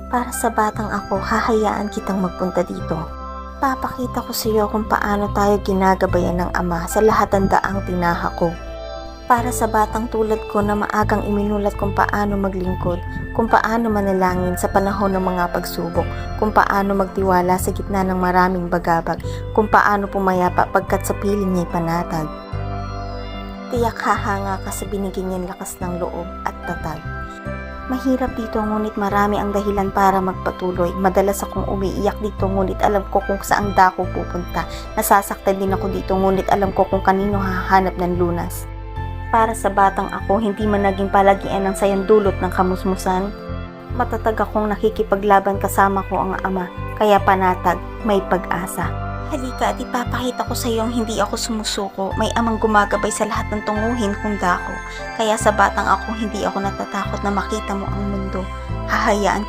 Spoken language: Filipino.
Para sa batang ako, hahayaan kitang magpunta dito. Papakita ko sa iyo kung paano tayo ginagabayan ng Ama sa lahat ng daang tinaha ko. Para sa batang tulad ko na maagang iminulat kung paano maglingkod, kung paano manalangin sa panahon ng mga pagsubok, kung paano magtiwala sa gitna ng maraming bagabag, kung paano pumayapa pagkat sa piling niya'y panatag. Tiyak hahanga ka sa binigyan niyang lakas ng loob at tatag. Mahirap dito ngunit marami ang dahilan para magpatuloy. Madalas akong umiiyak dito ngunit alam ko kung saan dako pupunta. Nasasaktan din ako dito ngunit alam ko kung kanino hahanap ng lunas. Para sa batang ako, hindi man naging palagian ng sayang dulot ng kamusmusan. Matatag akong nakikipaglaban kasama ko ang Ama, kaya panatag, may pag-asa. Halika at ipapakita ko sa iyong hindi ako sumusuko. May Amang gumagabay sa lahat ng tunguhin kung dako. Kaya sa batang ako, hindi ako natatakot na makita mo ang mundo. Hahayaan